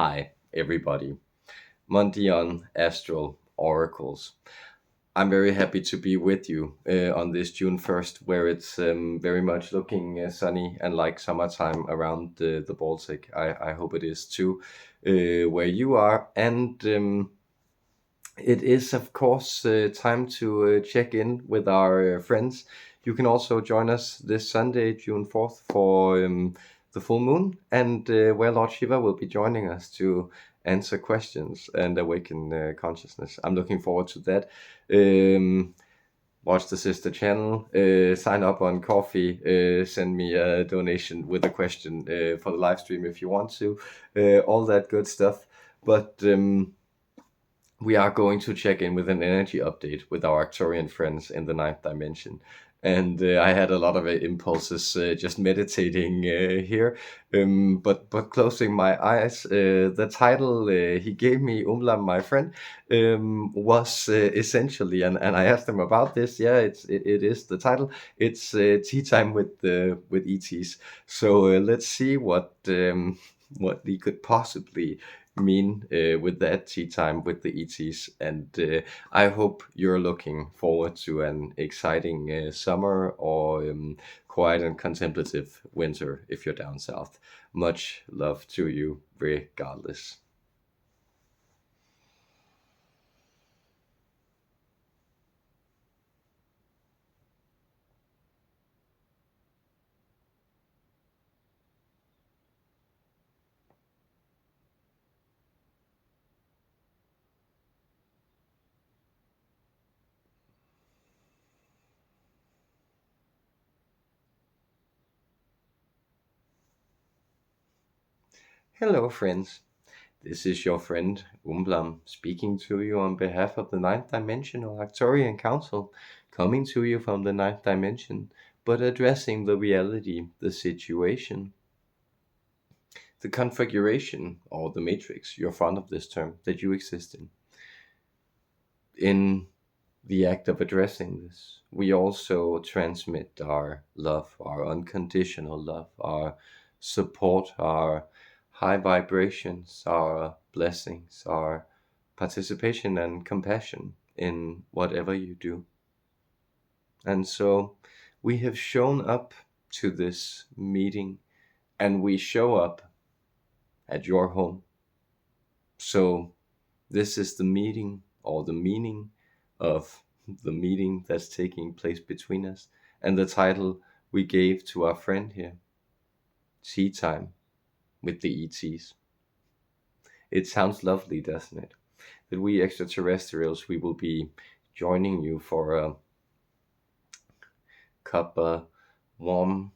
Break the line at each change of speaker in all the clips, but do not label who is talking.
Hi, everybody. Monday on Astral Oracles. I'm very happy to be with you on this June 1st, where it's very much looking sunny and like summertime around the Baltic. I hope it is too, where you are. And it is, of course, time to check in with our friends. You can also join us this Sunday, June 4th, for the full moon, and where Lord Shiva will be joining us to answer questions and awaken consciousness. I'm looking forward to that. Watch the sister channel, sign up on Coffee, send me a donation with a question for the live stream if you want to, all that good stuff. But we are going to check in with an energy update with our Arcturian friends in the ninth dimension. And I had a lot of impulses just meditating here, but closing my eyes. The title he gave me, Umlam, my friend, was essentially, and I asked him about this. Yeah, it is the title. It's tea time with ETs. So let's see what he could possibly mean with that tea time with the ETs. And I hope you're looking forward to an exciting summer or quiet and contemplative winter if you're down south. Much love to you, regardless. Hello, friends. This is your friend Umblam speaking to you on behalf of the Ninth Dimensional Arcturian Council, coming to you from the Ninth Dimension, but addressing the reality, the situation, the configuration, or the matrix, you're fond of this term, that you exist in. In the act of addressing this, we also transmit our love, our unconditional love, our support, our high vibrations, our blessings, our participation and compassion in whatever you do. And so we have shown up to this meeting, and we show up at your home. So this is the meeting, or the meaning of the meeting that's taking place between us, and the title we gave to our friend here, Tea Time with the ETs. It sounds lovely, doesn't it? That we extraterrestrials, we will be joining you for a cup of warm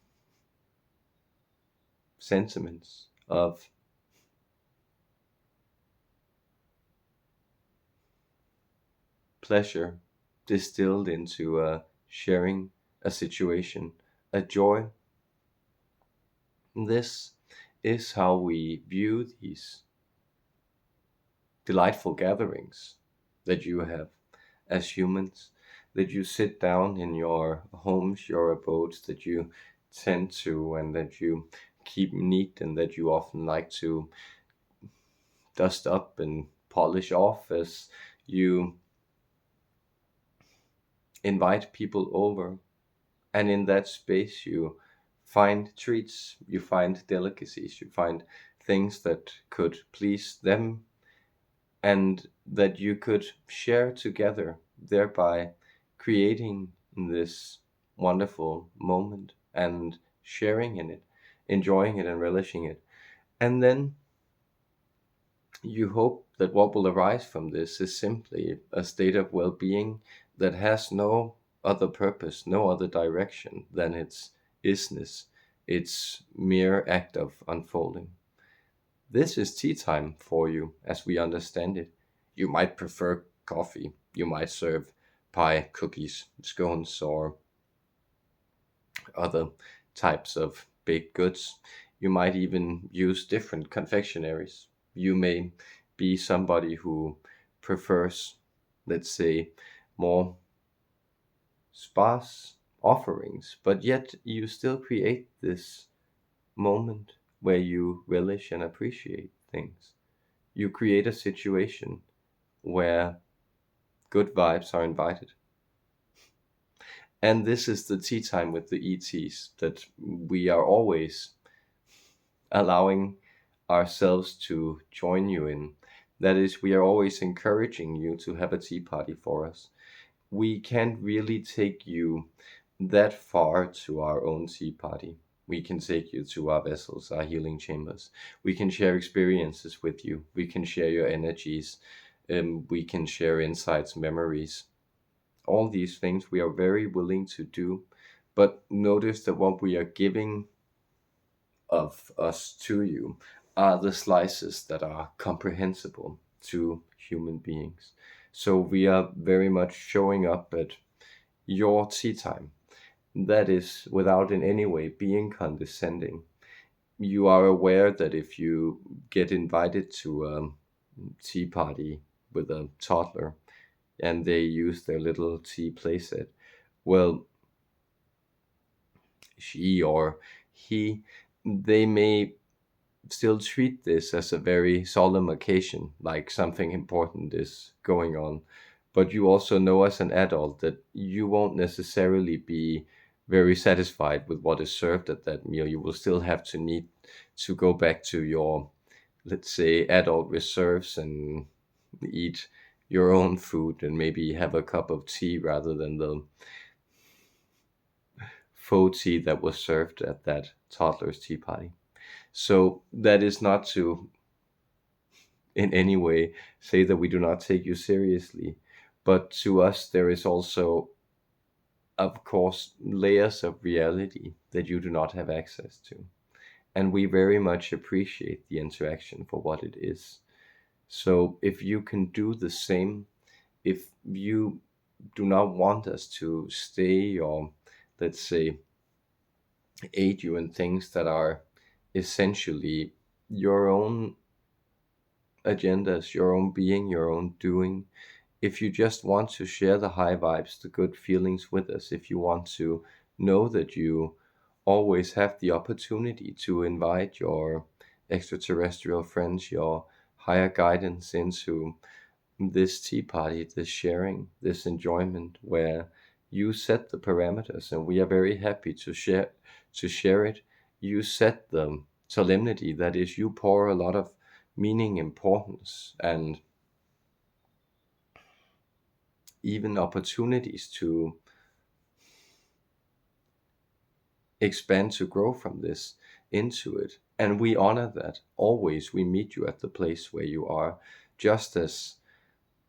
sentiments of pleasure distilled into sharing a situation, a joy. This is how we view these delightful gatherings that you have as humans, that you sit down in your homes, your abodes, that you tend to, and that you keep neat, and that you often like to dust up and polish off as you invite people over. And in that space, you find treats, you find delicacies, you find things that could please them and that you could share together, thereby creating this wonderful moment and sharing in it, enjoying it and relishing it. And then you hope that what will arise from this is simply a state of well-being that has no other purpose, no other direction than its isness, its mere act of unfolding. This is tea time for you as we understand it. You might prefer coffee. You might serve pie, cookies, scones, or other types of baked goods. You might even use different confectionaries. You may be somebody who prefers, let's say, more sparse offerings, but yet you still create this moment where you relish and appreciate things. you create a situation where good vibes are invited. And this is the tea time with the ETs that we are always allowing ourselves to join you in. That is, we are always encouraging you to have a tea party for us. We can't really take you that far to our own tea party. We can take you to our vessels, our healing chambers. We can share experiences with you. We can share your energies. We can share insights, memories. All these things we are very willing to do. But notice that what we are giving of us to you are the slices that are comprehensible to human beings. So we are very much showing up at your tea time. That is without in any way being condescending. You are aware that if you get invited to a tea party with a toddler and they use their little tea playset, well, she or he, they may still treat this as a very solemn occasion, like something important is going on. But you also know as an adult that you won't necessarily be very satisfied with what is served at that meal. You will still have to need to go back to your, let's say, adult reserves and eat your own food and maybe have a cup of tea rather than the faux tea that was served at that toddler's tea party. So that is not to in any way say that we do not take you seriously, but to us there is also, of course, layers of reality that you do not have access to. And we very much appreciate the interaction for what it is. So if you can do the same, if you do not want us to stay or, let's say, aid you in things that are essentially your own agendas, your own being, your own doing, if you just want to share the high vibes, the good feelings with us, if you want to know that you always have the opportunity to invite your extraterrestrial friends, your higher guidance into this tea party, this sharing, this enjoyment where you set the parameters and we are very happy to share it. You set the solemnity, that is, you pour a lot of meaning, importance, and even opportunities to expand, to grow from this into it. And we honor that. Always we meet you at the place where you are, just as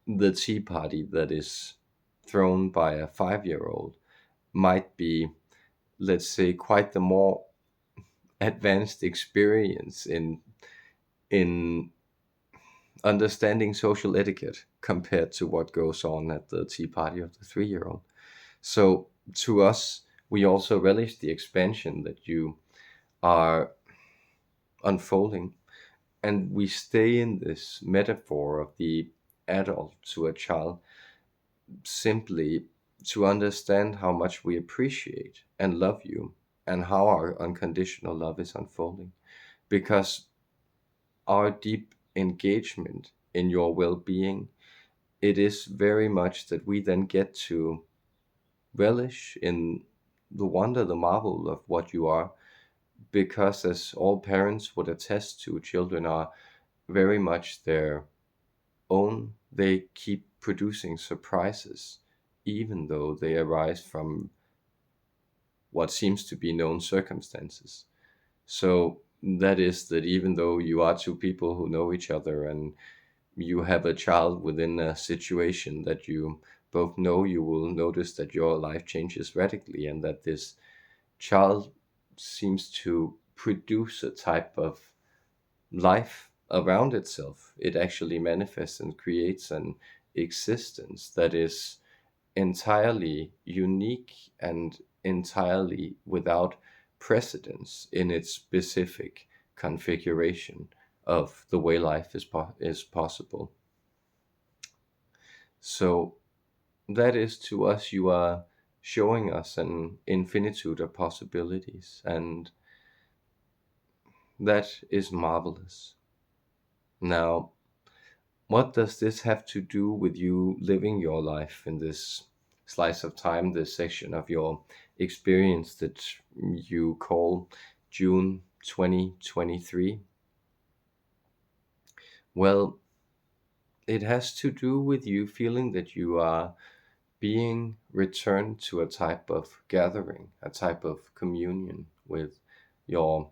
the tea party that is thrown by a 5-year-old might be, let's say, quite the more advanced experience in understanding social etiquette compared to what goes on at the tea party of the 3-year-old. So to us, we also relish the expansion that you are unfolding, and we stay in this metaphor of the adult to a child simply to understand how much we appreciate and love you and how our unconditional love is unfolding, because our deep engagement in your well-being, it is very much that we then get to relish in the wonder, the marvel of what you are, because as all parents would attest to, children are very much their own. They keep producing surprises, even though they arise from what seems to be known circumstances. So that is that even though you are two people who know each other and you have a child within a situation that you both know, you will notice that your life changes radically and that this child seems to produce a type of life around itself. It actually manifests and creates an existence that is entirely unique and entirely without precedence in its specific configuration of the way life is possible. So that is, to us, you are showing us an infinitude of possibilities, and that is marvelous. Now, What does this have to do with you living your life in this slice of time, this section of your experience that you call June 2023? Well, it has to do with you feeling that you are being returned to a type of gathering, a type of communion with your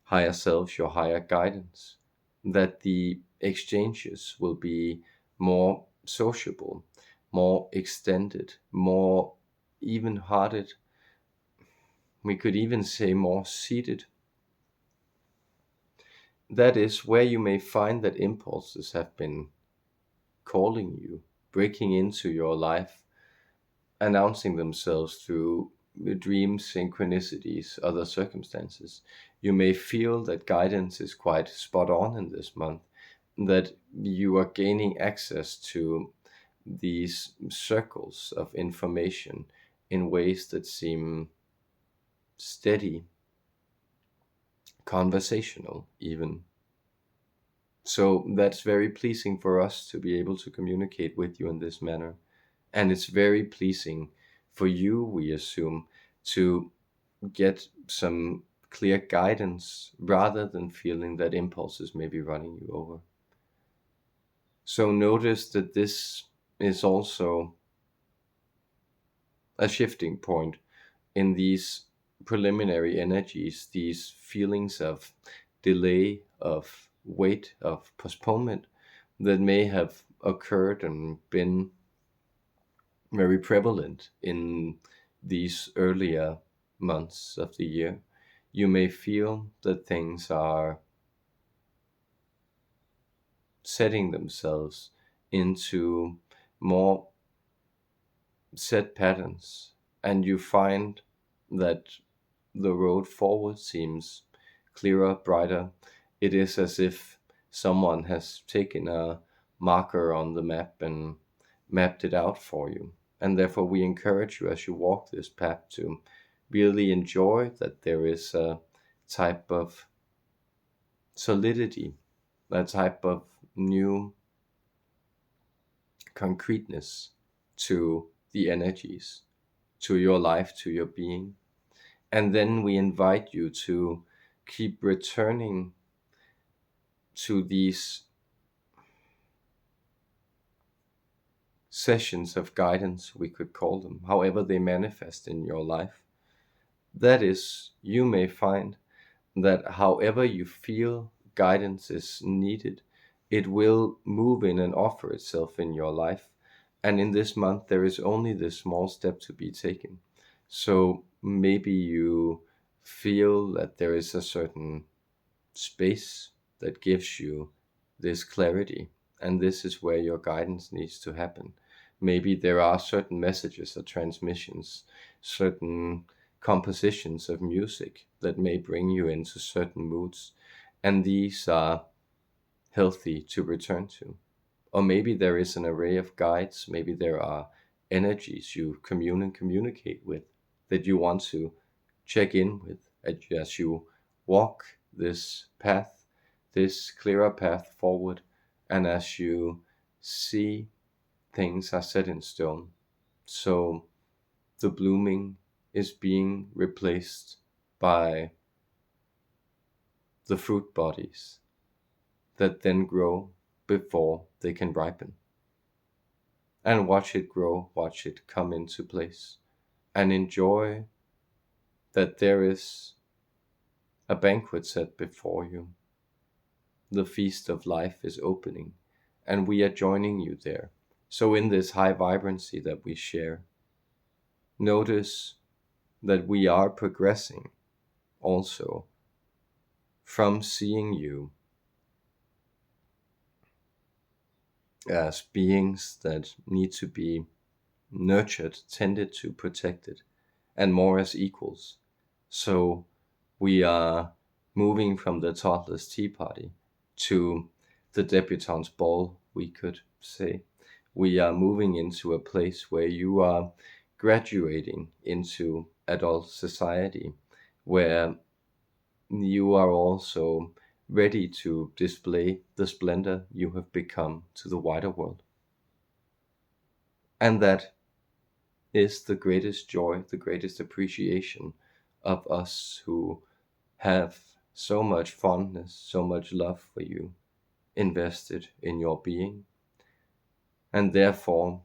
higher self, your higher guidance, that the exchanges will be more sociable, more extended, more even hearted. We could even say more seated. That is where you may find that impulses have been calling you, breaking into your life, announcing themselves through dreams, synchronicities, other circumstances. You may feel that guidance is quite spot on in this month, that you are gaining access to these circles of information in ways that seem steady, conversational, even. So that's very pleasing for us to be able to communicate with you in this manner. And it's very pleasing for you, we assume, to get some clear guidance rather than feeling that impulses may be running you over. So notice that this is also a shifting point in these preliminary energies, these feelings of delay, of wait, of postponement that may have occurred and been very prevalent in these earlier months of the year. You may feel that things are setting themselves into more set patterns, and you find that the road forward seems clearer, brighter. It is as if someone has taken a marker on the map and mapped it out for you. And therefore, we encourage you as you walk this path to really enjoy that there is a type of solidity, a type of new concreteness to the energies, to your life, to your being. And then we invite you to keep returning to these sessions of guidance, we could call them, however they manifest in your life. That is, you may find that however you feel guidance is needed, it will move in and offer itself in your life. And in this month, there is only this small step to be taken. So maybe you feel that there is a certain space that gives you this clarity, and this is where your guidance needs to happen. Maybe there are certain messages or transmissions, certain compositions of music that may bring you into certain moods, and these are healthy to return to. Or maybe there is an array of guides, maybe there are energies you communicate with that you want to check in with as you walk this path, this clearer path forward, and as you see things are set in stone. So the blooming is being replaced by the fruit bodies that then grow before they can ripen. And watch it grow, watch it come into place, and enjoy that there is a banquet set before you. The feast of life is opening, and we are joining you there. So in this high vibrancy that we share, notice that we are progressing also from seeing you as beings that need to be nurtured, tended to, protected, and more as equals. So we are moving from the toddler's tea party to the debutante's ball, we could say. We are moving into a place where you are graduating into adult society, where you are also ready to display the splendor you have become to the wider world. And that is the greatest joy, the greatest appreciation of us who have so much fondness, so much love for you invested in your being. And therefore,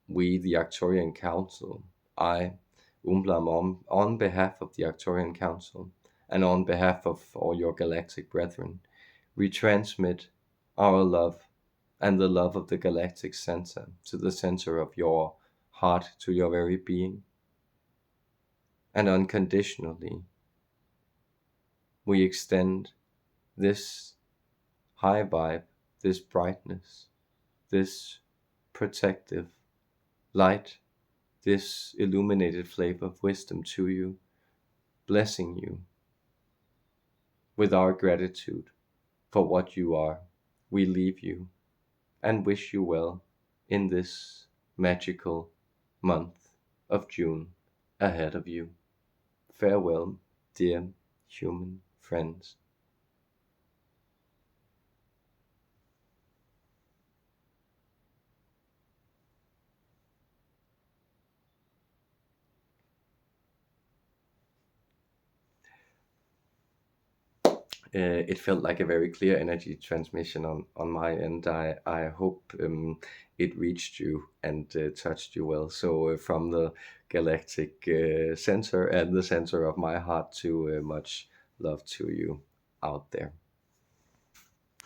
we, the Arcturian Council, I, Umblam, on behalf of the Arcturian Council and on behalf of all your galactic brethren, we transmit our love and the love of the galactic center to the center of your heart, to your very being. And unconditionally, we extend this high vibe, this brightness, this protective light, this illuminated flavor of wisdom to you, blessing you with our gratitude for what you are. We leave you and wish you well in this magical month of June ahead of you. Farewell, dear human friends. It felt like a very clear energy transmission on my end. I hope it reached you and touched you well. So from the galactic center and the center of my heart to much love to you out there.